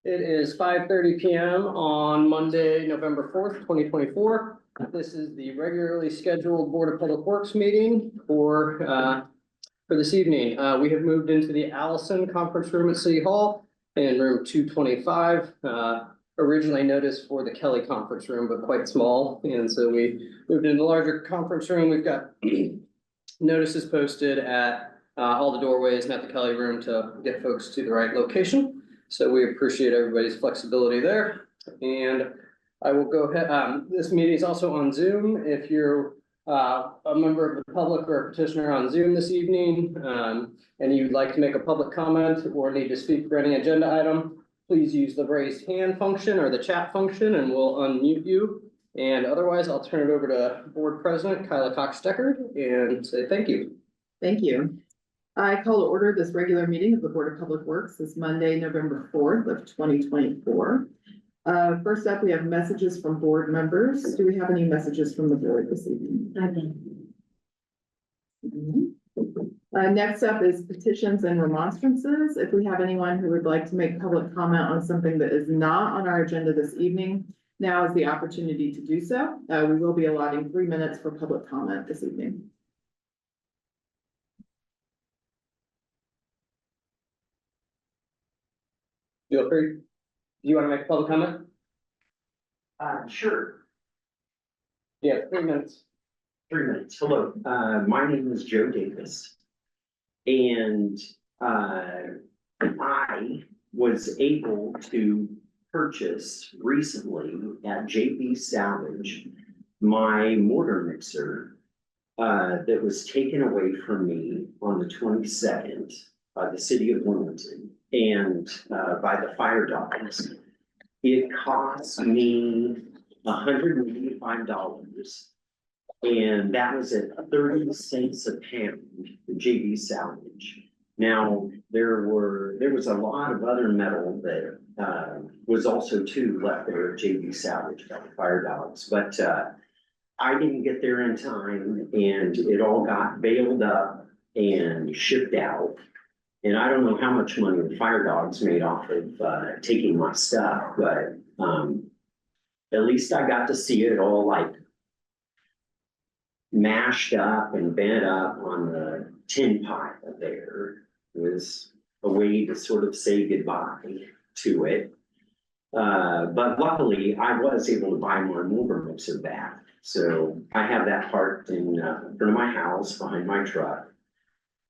It is 5:30 p.m. on Monday, November 4th, 2024. This is the regularly scheduled Board of Public Works meeting for this evening. We have moved into the Allison Conference Room at City Hall in room 225. Originally noticed for the Kelly Conference Room, but quite small. And so we moved into the larger conference room. We've got notices posted at all the doorways and at the Kelly room to get folks to the right location. So we appreciate everybody's flexibility there. And I will go ahead. This meeting is also on Zoom. If you're a member of the public or a petitioner on Zoom this evening, and you'd like to make a public comment or need to speak for any agenda item, please use the raised hand function or the chat function and we'll unmute you. And otherwise, I'll turn it over to Board President Kyla Cox-Deckard and say thank you. Thank you. I call to order this regular meeting of the Board of Public Works this Monday, November 4th of 2024. First up, we have messages from board members. Do we have any messages from the board this evening? Next up is petitions and remonstrances. If we have anyone who would like to make public comment on something that is not on our agenda this evening, now is the opportunity to do so. We will be allotting 3 minutes for public comment this evening. Feel free. Do you want to make a public comment? Sure. Yeah, 3 minutes. 3 minutes. Hello, my name is Joe Davis. And I was able to purchase recently at JB Salvage my mortar mixer that was taken away from me on the 22nd by the city of Bloomington and by the fire dogs. It cost me $185. And that was at 30 cents a pound, the JB Salvage. Now, there was a lot of other metal that was also too left there at JB Salvage by the fire dogs. But I didn't get there in time and it all got baled up and shipped out. And I don't know how much money the fire dogs made off of taking my stuff, but at least I got to see it all like mashed up and bent up on the tin pile there. It was a way to sort of say goodbye to it. But luckily I was able to buy my mortar mixer back. So I have that parked in front of my house behind my truck.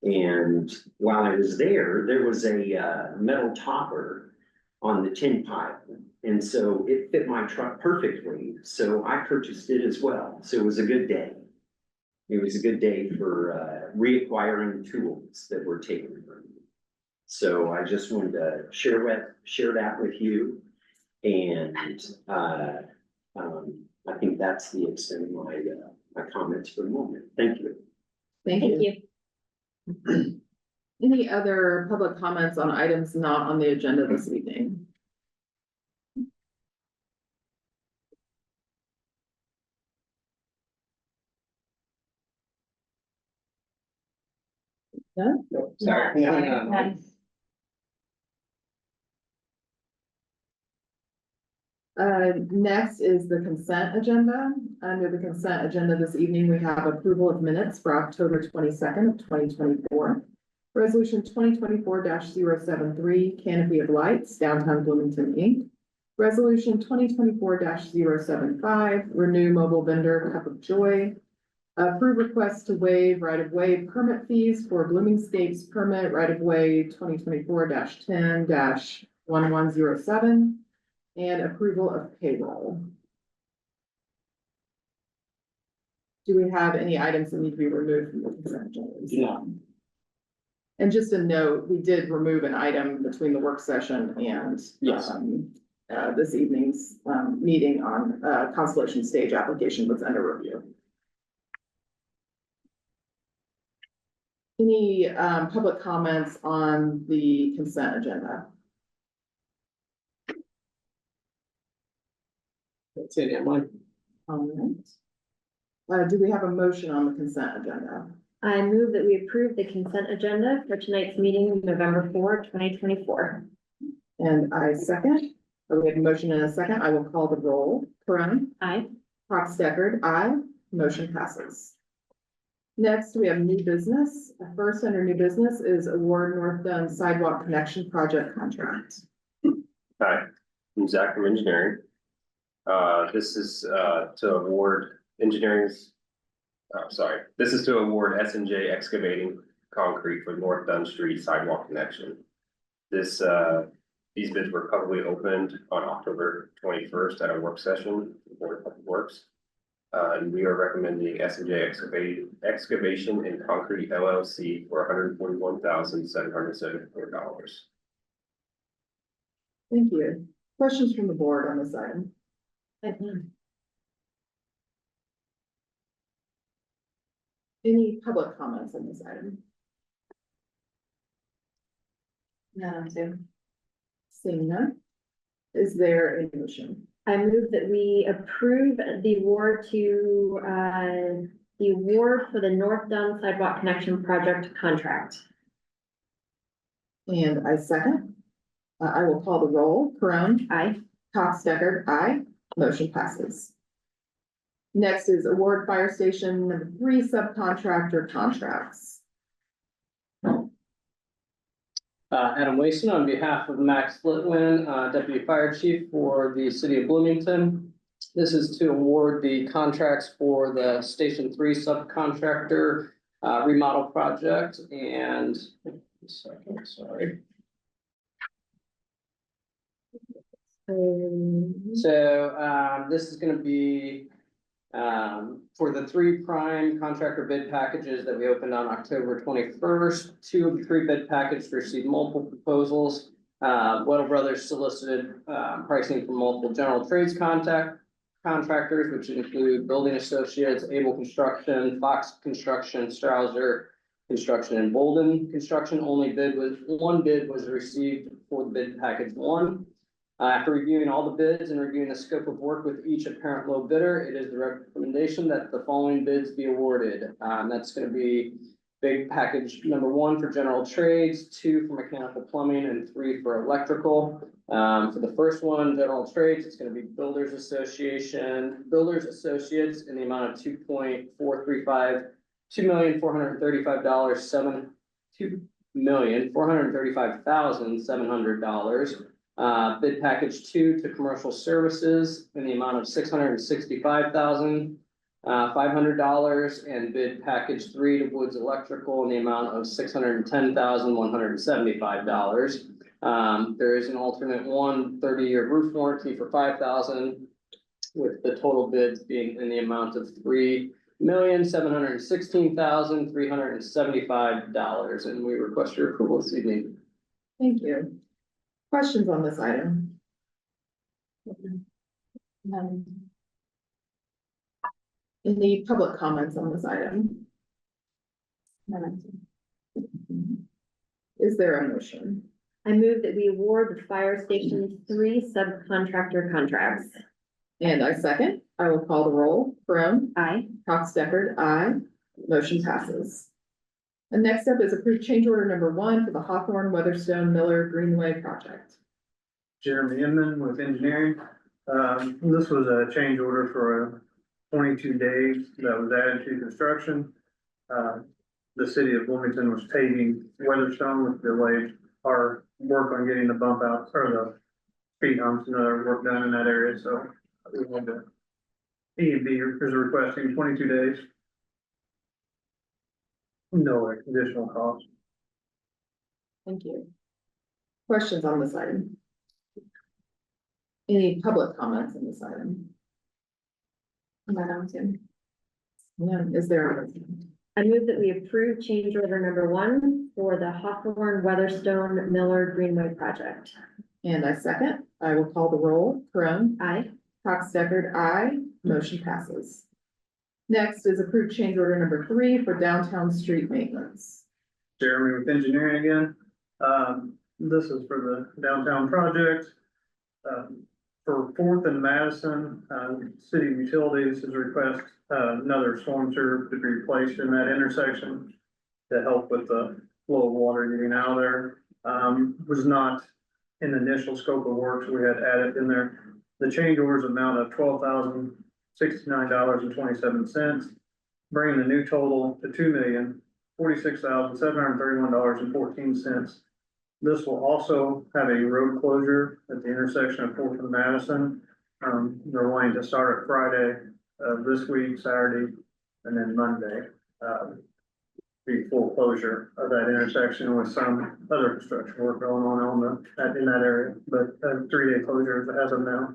And while I was there, there was a metal topper on the tin pile. And so it fit my truck perfectly. So I purchased it as well. So it was a good day. It was a good day for reacquiring tools that were taken from me. So I just wanted to share that with you. And I think that's the extent of my comments for the moment. Thank you. Thank you. Any other public comments on items not on the agenda this evening? No? Sorry. Next is the consent agenda. Under the consent agenda this evening, we have approval of minutes for October 22nd of 2024. Resolution 2024-073, Canopy of Lights, Downtown Bloomington, Inc. Resolution 2024-075, Renew Mobile Vendor Cup of Joy. Approve request to waive right-of-way permit fees for Bloomingscapes permit right-of-way 2024-10-1107. And approval of payroll. Do we have any items that need to be removed from the consent agenda? No. And just a note, we did remove an item between the work session and Yes. This evening's meeting on Constellation Stage application was under review. Any public comments on the consent agenda? That's it, Emily. Do we have a motion on the consent agenda? I move that we approve the consent agenda for tonight's meeting, November 4, 2024. And I second. We have a motion and a second. I will call the roll. Corona? Aye. Fox Deckard, aye. Motion passes. Next, we have new business. First under new business is award North Dunn Sidewalk Connection Project contract. Hi, I'm Zach from engineering. This is to award this is to award S&J Excavating Concrete for North Dunn Street Sidewalk Connection. These bids were publicly opened on October 21st at a work session, for the Board of Public Works. And we are recommending S&J Excavation and Concrete LLC for $141,774. Thank you. Questions from the board on this item? Any public comments on this item? Madam Chair. Seeing none. Is there a motion? I move that we approve the award for the North Dunn Sidewalk Connection Project contract. And I second. I will call the roll. Corona? Aye. Cox Deckard, aye. Motion passes. Next is award fire station number 3 subcontractor contracts. Adam Wason on behalf of Max Litwin, Deputy Fire Chief for the city of Bloomington. This is to award the contracts for the Station 3 subcontractor remodel project and, sorry. So this is gonna be for the 3 prime contractor bid packages that we opened on October 21st. 2 of the 3 bid packages received multiple proposals. Weddle Brothers solicited pricing from multiple general trades contractors, which include Building Associates, Able Construction, Fox Construction, Strouser Construction, and Bolden Construction. One bid was received for the bid package 1. After reviewing all the bids and reviewing the scope of work with each apparent low bidder, it is the recommendation that the following bids be awarded. That's going to be bid package number 1 for general trades, 2 for mechanical plumbing, and 3 for electrical. For the first one, general trades, it's going to be Builders Associates in the amount of $2,435,700. Bid package 2 to commercial services in the amount of $665,500, and bid package 3 to Woods Electrical in the amount of $610,175. There is an alternate 30-year roof warranty for $5,000, with the total bids being in the amount of $3,716,375, and we request your approval this evening. Thank you. Questions on this item? Any public comments on this item? Is there a motion? I move that we award the fire station 3 subcontractor contracts. And I second. I will call the roll. Corona? Aye. Cox Deckard, aye. Motion passes. And next up is approved change order number 1 for the Hawthorne, Weatherstone, Miller Greenway project. Jeremy Inman with engineering. This was a change order for 22 days that was added to construction. The city of Bloomington was paving Weatherstone, which delayed our work on getting the bump outs or the speed humps and other work done in that area, so we had to. E&B is requesting 22 days. No additional cost. Thank you. Questions on this item? Any public comments on this item? Madam Chair. None. Is there a motion? I move that we approve change order number 1 for the Hawthorne, Weatherstone, Miller Greenway project. And I second. I will call the roll. Corona? Aye. Cox Deckard, aye. Motion passes. Next is approved change order number 3 for downtown street maintenance. Jeremy with engineering again. This is for the downtown project. For 4th and Madison, city utilities has requested another storm sewer to be replaced in that intersection to help with the flow of water getting out of there. Was not in the initial scope of works, we had added in there. The change orders amount of $12,069.27, bringing the new total to $2,046,731.14. This will also have a road closure at the intersection of Fourth and Madison. They're wanting to start at Friday of this week, Saturday, and then Monday. The full closure of that intersection with some other construction work going on in that area, but 3-day closure as of now.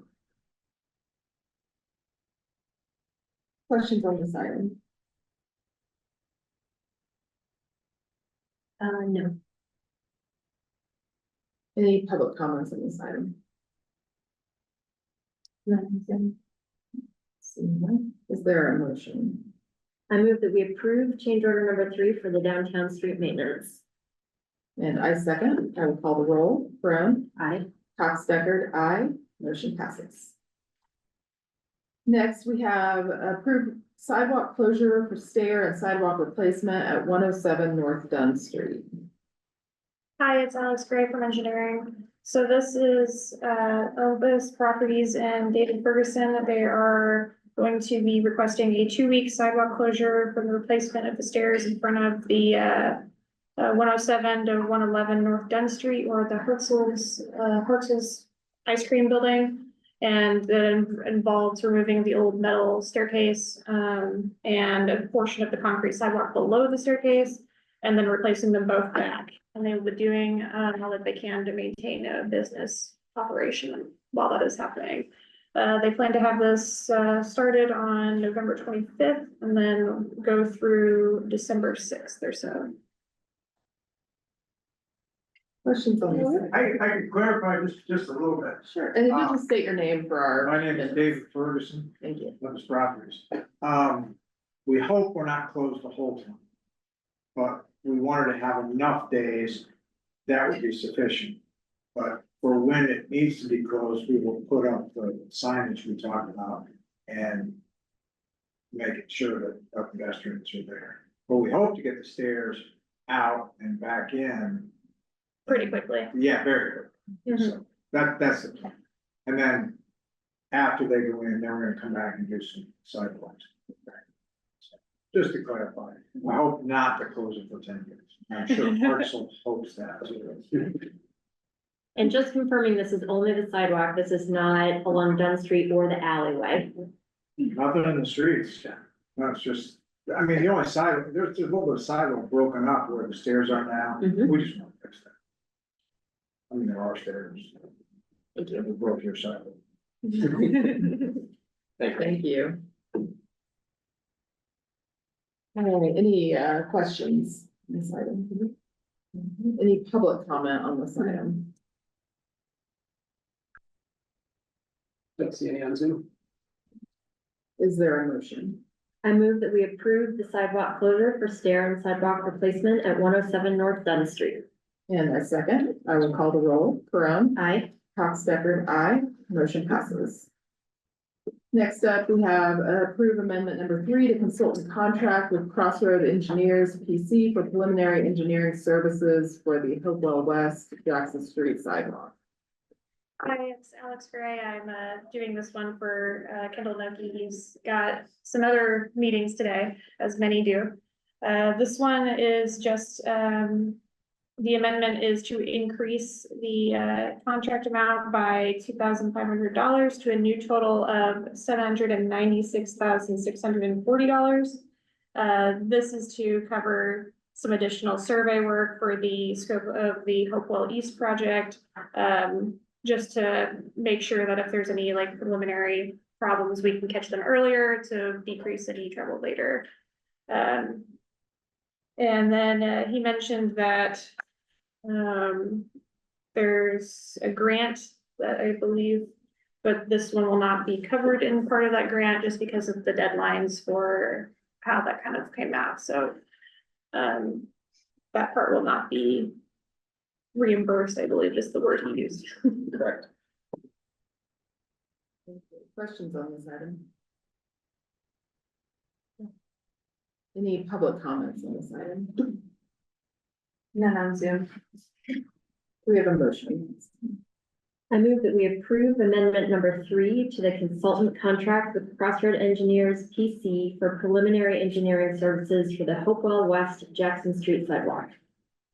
Questions on this item? No. Any public comments on this item? None. Seeing none. Is there a motion? I move that we approve change order number 3 for the downtown street maintenance. And I second. I will call the roll. Brown, Aye. Cox Deckard, aye. Motion passes. Next, we have approved sidewalk closure for stair and sidewalk replacement at 107 North Dunn Street. Hi, it's Alex Gray from engineering. So this is Elvis Properties and David Ferguson. They are going to be requesting a 2-week sidewalk closure for the replacement of the stairs in front of the 107 to 111 North Dunn Street, or the Hertz's ice cream building. And that involves removing the old metal staircase and a portion of the concrete sidewalk below the staircase, and then replacing them both back. And they will be doing all that they can to maintain a business operation while that is happening. They plan to have this started on November 25th and then go through December 6th or so. Questions on this? I can clarify just a little bit. Sure, and if you just state your name for our. My name is David Ferguson, Thank you. Elvis Properties. We hope we're not closed the whole time. But we wanted to have enough days that would be sufficient. But for when it needs to be closed, we will put up the signage we talked about and making sure that our pedestrians are there. But we hope to get the stairs out and back in. Pretty quickly. Yeah, very good. So that's the plan. And then after they go in, then we're gonna come back and do some sidewalks. So, just to clarify, I hope not to close it for 10 years. I'm sure Hartzell hopes that. And just confirming, this is only the sidewalk. This is not along Dunn Street or the alleyway. Nothing in the streets. No, it's just, I mean, the only side, there's a little bit of sidewalk broken up where the stairs are now. Mhm. We just want to fix that. I mean, there are stairs. Thank you. We broke your sidewalk. Thank you. All right, any questions on this item? Any public comment on this item? Don't see any on Zoom. Is there a motion? I move that we approve the sidewalk closure for stair and sidewalk replacement at 107 North Dunn Street. And I second. I will call the roll. Brown, Aye. Cox Deckard, aye. Motion passes. Next up, we have approve amendment number 3 to consultant contract with Crossroad Engineers PC for preliminary engineering services for the Hopewell West Jackson Street sidewalk. Hi, it's Alex Gray. I'm doing this one for Kendall Noki. He's got some other meetings today, as many do. This one is just the amendment is to increase the contract amount by $2,500 to a new total of $796,640. This is to cover some additional survey work for the scope of the Hopewell East project. Just to make sure that if there's any like preliminary problems, we can catch them earlier to decrease any trouble later. And then he mentioned that there's a grant that I believe, but this one will not be covered in part of that grant just because of the deadlines for how that kind of came out. So that part will not be reimbursed, I believe is the word he used. Correct. Questions on this item? Any public comments on this item? None on Zoom. We have a motion. I move that we approve amendment number 3 to the consultant contract with Crossroad Engineers PC for preliminary engineering services for the Hopewell West Jackson Street sidewalk.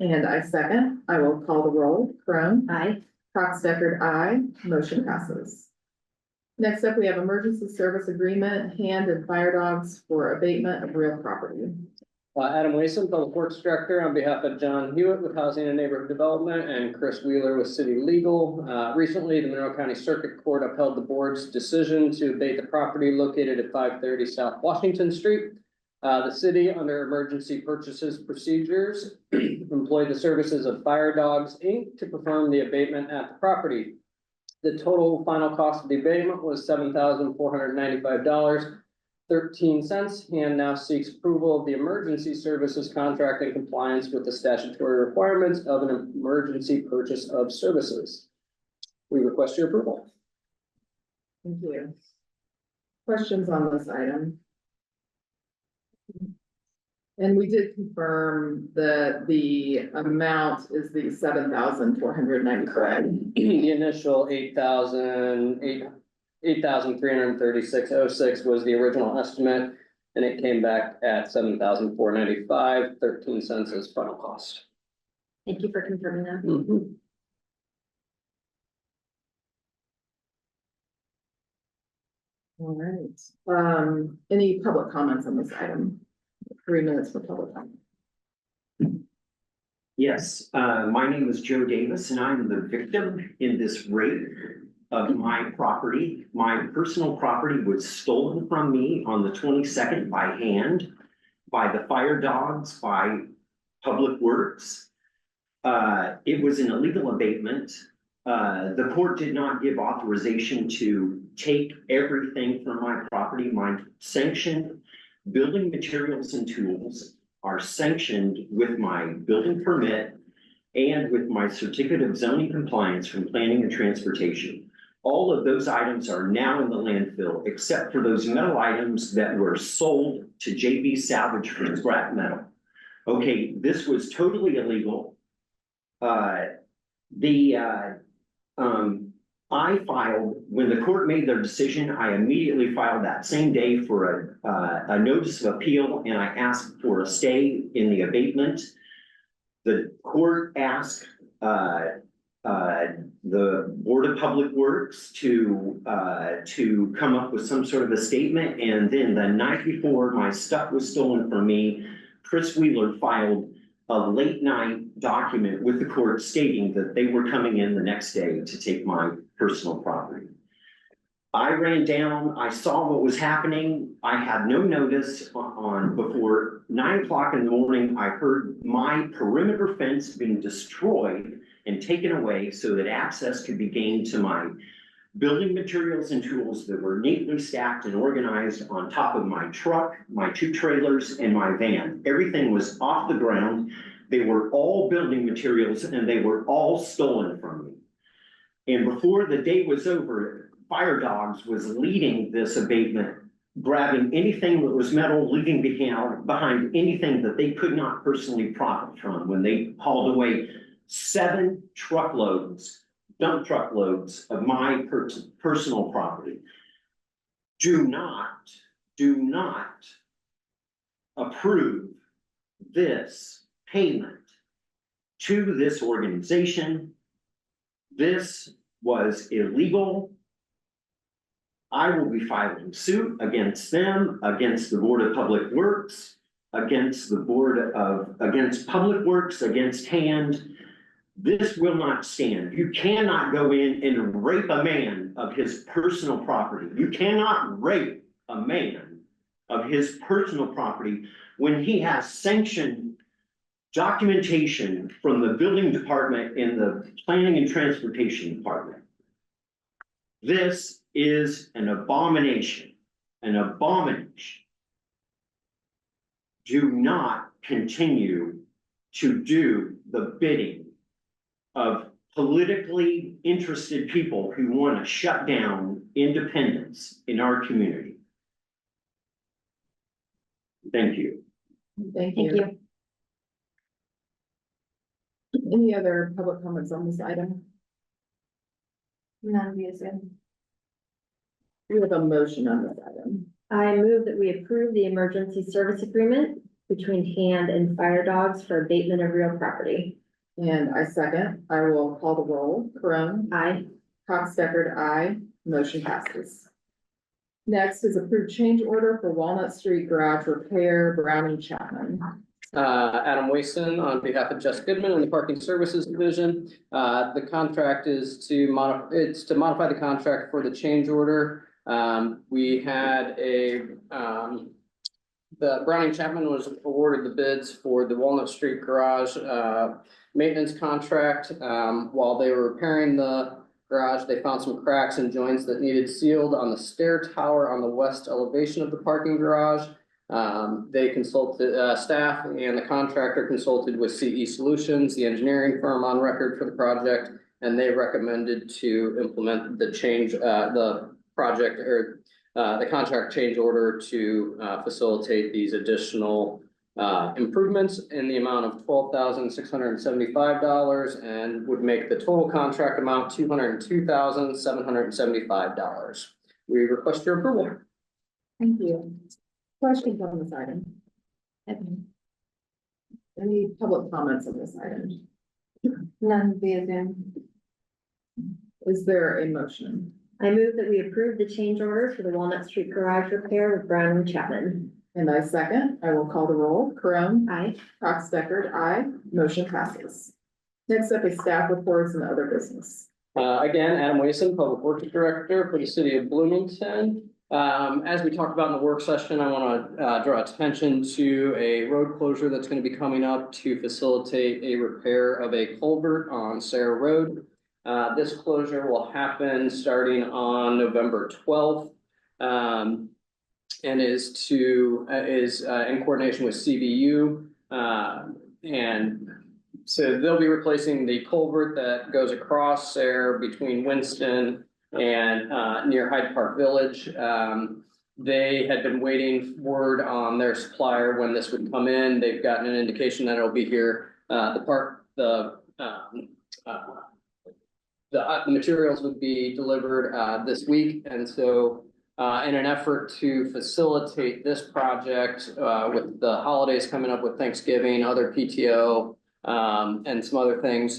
And I second, I will call the roll. Crone, Aye. Cox Deckard, aye. Motion passes. Next up, we have emergency service agreement, hand and fire dogs for abatement of real property. Adam Wason, Public Works Director, on behalf of John Hewitt with Housing and Neighborhood Development and Chris Wheeler with City Legal. Recently, the Monroe County Circuit Court upheld the board's decision to abate the property located at 530 South Washington Street. The city, under emergency purchases procedures, employed the services of Fire Dogs, Inc. to perform the abatement at the property. The total final cost of the abatement was $7,495.13, and now seeks approval of the emergency services contract in compliance with the statutory requirements of an emergency purchase of services. We request your approval. Thank you. Questions on this item? And we did confirm that the amount is the $7,495. The initial $8,336.06 was the original estimate, and it came back at $7,495.13 as final cost. Thank you for confirming that. All right, any public comments on this item? 3 minutes for public comment. Yes, my name is Joe Davis and I'm the victim in this rape of my property. My personal property was stolen from me on the 22nd by hand, by the fire dogs, by Public Works. It was an illegal abatement. The court did not give authorization to take everything from my property. My sanctioned building materials and tools are sanctioned with my building permit and with my certificate of zoning compliance from planning and transportation. All of those items are now in the landfill, except for those metal items that were sold to JB Salvage for scrap metal. Okay, this was totally illegal. I filed, when the court made their decision, I immediately filed that same day for a notice of appeal, and I asked for a stay in the abatement. The court asked the Board of Public Works to come up with some sort of a statement, and then the night before my stuff was stolen from me, Chris Wheeler filed a late night document with the court stating that they were coming in the next day to take my personal property. I ran down, I saw what was happening. I had no notice on before 9 o'clock in the morning. I heard my perimeter fence being destroyed and taken away so that access could be gained to my building materials and tools that were neatly stacked and organized on top of my truck, my 2 trailers, and my van. Everything was off the ground. They were all building materials and they were all stolen from me. And before the day was over, Fire Dogs was leading this abatement, grabbing anything that was metal, leaving behind anything that they could not personally profit from when they hauled away 7 truckloads, dump truckloads of my personal property. Do not approve this payment to this organization. This was illegal. I will be filing suit against them, against the Board of Public Works, against Public Works, against Hand. This will not stand. You cannot go in and rape a man of his personal property. You cannot rape a man of his personal property when he has sanctioned documentation from the building department and the planning and transportation department. This is an abomination, an abomination. Do not continue to do the bidding of politically interested people who want to shut down independence in our community. Thank you. Thank Thank you. you. Any other public comments on this item? None via Zoom. We have a motion on this item. I move that we approve the emergency service agreement between Hand and Fire Dogs for abatement of real property. And I second, I will call the roll. Crone, Aye. Cox Deckard, aye. Motion passes. Next is approved change order for Walnut Street Garage Repair, Brown and Chapman. Adam Waston on behalf of Jess Goodman and the Parking Services Division. The contract is to modify the contract for the change order. We had the Browning Chapman was awarded the bids for the Walnut Street Garage, maintenance contract. While they were repairing the garage, they found some cracks and joints that needed sealed on the stair tower on the west elevation of the parking garage. They consulted, staff and the contractor consulted with CE Solutions, the engineering firm on record for the project, and they recommended to implement the change, the project or the contract change order to facilitate these additional improvements in the amount of $12,675 and would make the total contract amount $202,775. We request your approval. Thank you. Questions on this item? Any public comments on this item? None via Zoom. Is there a motion? I move that we approve the change order for the Walnut Street Garage repair with Brown and Chapman. And I second, I will call the roll. Crone, Aye. Cox Deckard, aye. Motion passes. Next up is staff reports and other business. Again, Adam Wason, Public Works Director for the city of Bloomington. As we talked about in the work session, I want to draw attention to a road closure that's going to be coming up to facilitate a repair of a culvert on Sarah Road. This closure will happen starting on November 12th. And is in coordination with CBU. And so they'll be replacing the culvert that goes across there between Winston and near Hyde Park Village. They had been waiting word on their supplier when this would come in. They've gotten an indication that it'll be here. The materials would be delivered this week, and so in an effort to facilitate this project with the holidays coming up with Thanksgiving, other PTO, and some other things,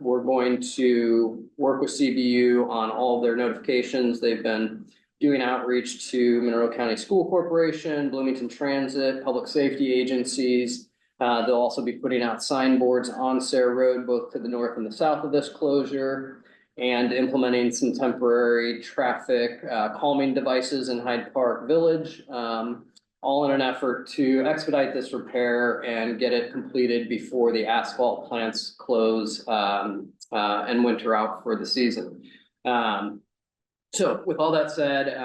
we're going to work with CBU on all of their notifications. They've been doing outreach to Monroe County School Corporation, Bloomington Transit, public safety agencies. They'll also be putting out signboards on Sarah Road, both to the north and the south of this closure, and implementing some temporary traffic calming devices in Hyde Park Village, all in an effort to expedite this repair and get it completed before the asphalt plants close and winter out for the season. So with all that said,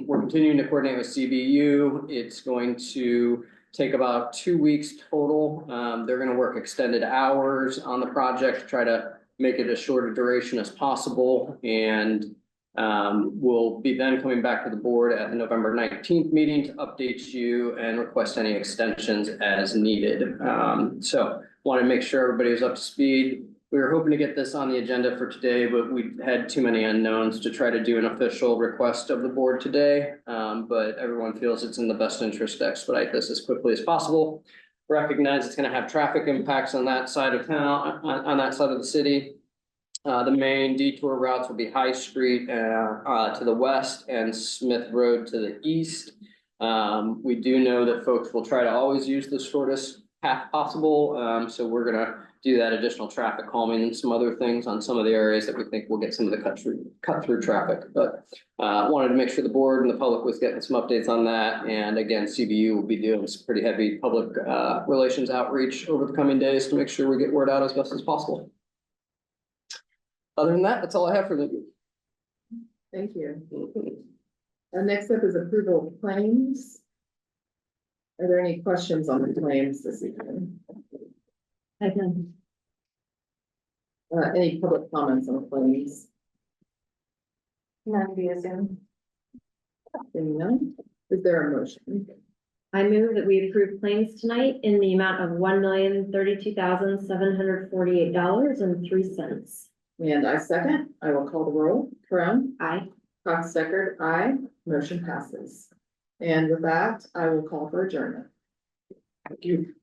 we're continuing to coordinate with CBU. It's going to take about 2 weeks total. They're going to work extended hours on the project to try to make it as short a duration as possible. And we'll be then coming back to the board at the November 19th meeting to update you and request any extensions as needed. So want to make sure everybody was up to speed. We were hoping to get this on the agenda for today, but we had too many unknowns to try to do an official request of the board today. But everyone feels it's in the best interest to expedite this as quickly as possible. Recognize it's going to have traffic impacts on that side of town, on that side of the city. The main detour routes will be High Street to the west and Smith Road to the east. We do know that folks will try to always use the shortest path possible. So we're going to do that additional traffic calming and some other things on some of the areas that we think will get some of the cut through traffic. But wanted to make sure the board and the public was getting some updates on that. And again, CBU will be doing some pretty heavy public relations outreach over the coming days to make sure we get word out as best as possible. Other than that, that's all I have for you. Thank you. Next up is approval of claims. Are there any questions on the claims this evening? I can. Any public comments on claims? None via Zoom. Seeing none, is there a motion? I move that we approve claims tonight in the amount of $1,032,748.03. And I second, I will call the roll. Karen, Aye. Cox Steckard, aye, motion passes. And with that, I will call for adjournment. Thank you.